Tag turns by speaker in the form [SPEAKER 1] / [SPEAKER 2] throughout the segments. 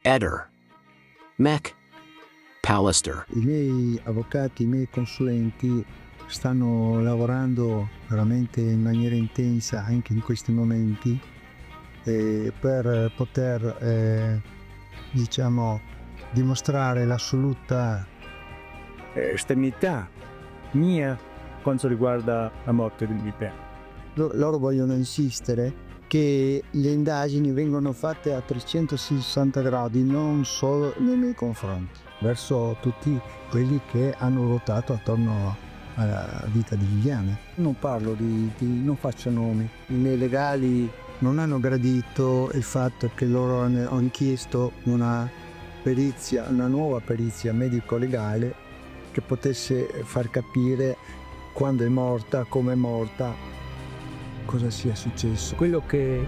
[SPEAKER 1] Eder, Mac, Pallister.
[SPEAKER 2] I miei avvocati, i miei consulenti stanno lavorando veramente in maniera intensa anche in questi momenti per poter dimostrare l'assoluta
[SPEAKER 3] esternità mia quanto riguarda la morte del Vipè.
[SPEAKER 2] Loro vogliono insistere che le indagini vengono fatte a 360 gradi, non solo nei miei confronti, verso tutti quelli che hanno ruotato attorno alla vita di Liliana. Non parlo non faccio nomi. I miei legali non hanno gradito il fatto che loro hanno chiesto una nuova perizia medico-legale che potesse far capire quando è morta, come è morta, cosa sia successo.
[SPEAKER 3] Quello che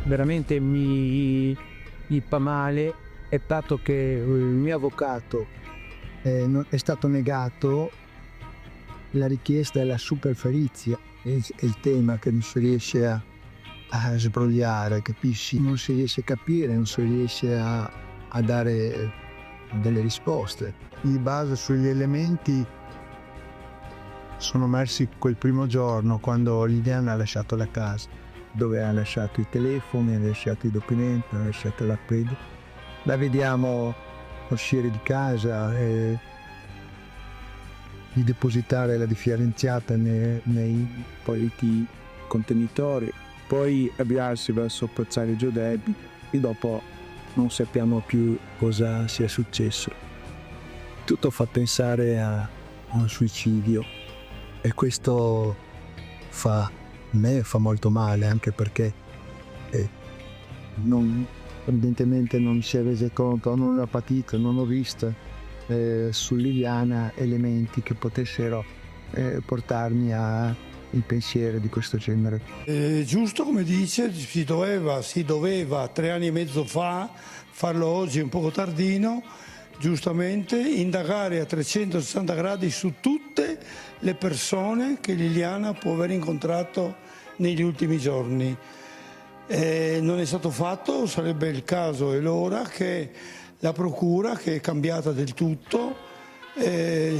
[SPEAKER 3] veramente mi fa male è stato che
[SPEAKER 2] Il mio avvocato è stato negato la richiesta della superperizia, è il tema che non si riesce a sbrogliare, capisci? Non si riesce a capire, non si riesce a dare delle risposte. Di base sugli elementi sono emersi quel primo giorno quando Liliana ha lasciato la casa, dove ha lasciato i telefoni, ha lasciato i documenti, ha lasciato la pede. La vediamo uscire di casa e di depositare la differenziata nei politi contenitori, poi avviarsi verso Piazzale Giudebbi e dopo non sappiamo più cosa sia successo. Tutto fa pensare a un suicidio e questo a me fa molto male, anche perché evidentemente non si è reso conto, non l'ho patito, non ho visto su Liliana elementi che potessero portarmi a il pensiero di questo genere.
[SPEAKER 4] Giusto come dice, si doveva 3 anni e mezzo fa, farlo oggi è un poco tardino, giustamente indagare a 360 gradi su tutte le persone che Liliana può aver incontrato negli ultimi giorni. Non è stato fatto, sarebbe il caso e l'ora che la procura, che è cambiata del tutto,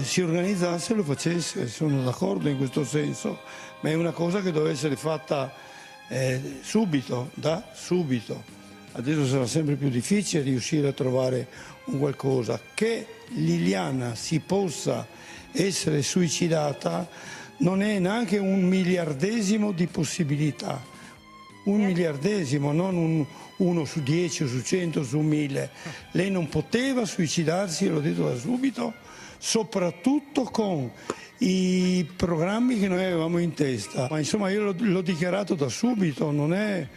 [SPEAKER 4] si organizzasse e lo facesse. Sono d'accordo in questo senso, ma è una cosa che deve essere fatta subito, da subito. Adesso sarà sempre più difficile riuscire a trovare un qualcosa. Che Liliana si possa essere suicidata non è neanche un miliardesimo di possibilità. Un miliardesimo, non uno su 10 o su 100 o su 1000. Lei non poteva suicidarsi, l'ho detto da subito, soprattutto con i programmi che noi avevamo in testa. Ma insomma io l'ho dichiarato da subito, non è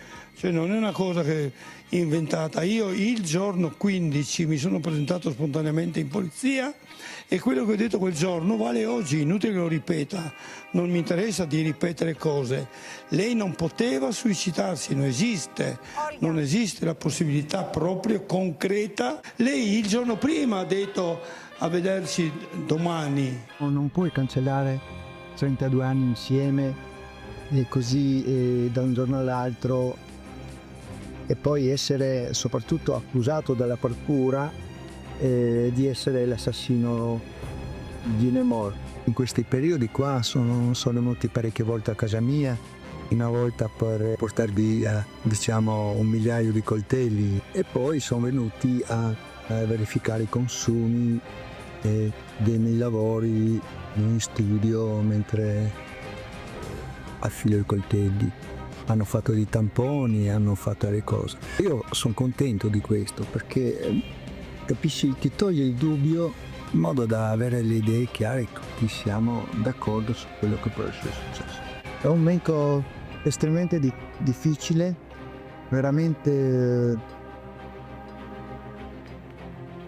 [SPEAKER 4] una cosa che inventata. Io il giorno 15 mi sono presentato spontaneamente in polizia e quello che ho detto quel giorno vale oggi, inutile che lo ripeta, non mi interessa di ripetere cose. Lei non poteva suicidarsi, non esiste la possibilità proprio concreta. Lei il giorno prima ha detto a vederci domani.
[SPEAKER 2] Non puoi cancellare 32 anni insieme e così da un giorno all'altro e poi essere soprattutto accusato dalla procura di essere l'assassino di Nemor. In questi periodi qua sono venuti parecchie volte a casa mia, una volta per portar via 1 migliaio di coltelli e poi sono venuti a verificare i consumi dei miei lavori in studio mentre affilo i coltelli. Hanno fatto dei tamponi, hanno fatto le cose. Io sono contento di questo perché capisci, ti toglie il dubbio in modo da avere le idee chiare, tutti siamo d'accordo su quello che può essere successo. È un momento estremamente difficile, veramente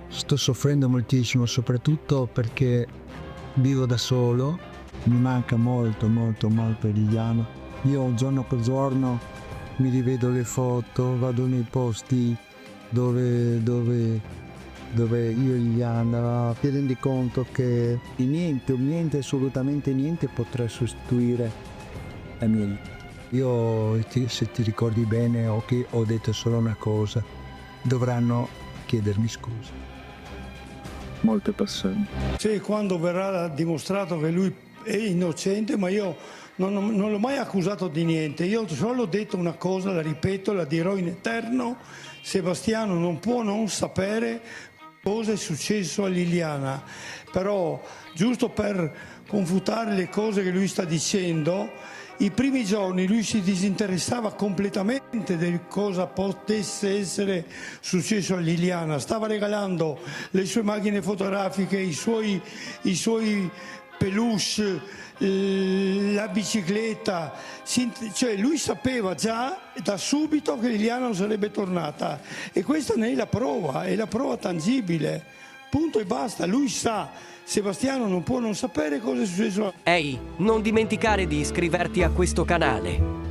[SPEAKER 2] sto soffrendo moltissimo, soprattutto perché vivo da solo, mi manca molto Liliana. Io giorno per giorno mi rivedo le foto, vado nei posti dove io e Liliana, ti rendi conto che niente, assolutamente niente potrà sostituire la mia vita. Io, se ti ricordi bene, ho detto solo una cosa: dovranno chiedermi scusa. Molte persone.
[SPEAKER 4] Sì, quando verrà dimostrato che lui è innocente, ma io non l'ho mai accusato di niente, io ho solo detto una cosa, la ripeto, la dirò in eterno: Sebastiano non può non sapere cosa è successo a Liliana, però giusto per confutare le cose che lui sta dicendo, i primi giorni lui si disinteressava completamente di cosa potesse essere successo a Liliana, stava regalando le sue macchine fotografiche, i suoi peluche, la bicicletta, cioè lui sapeva già da subito che Liliana non sarebbe tornata, e questa ne è la prova tangibile, punto e basta. Lui sa, Sebastiano non può non sapere cosa è successo.
[SPEAKER 5] Ehi, non dimenticare di iscriverti a questo canale.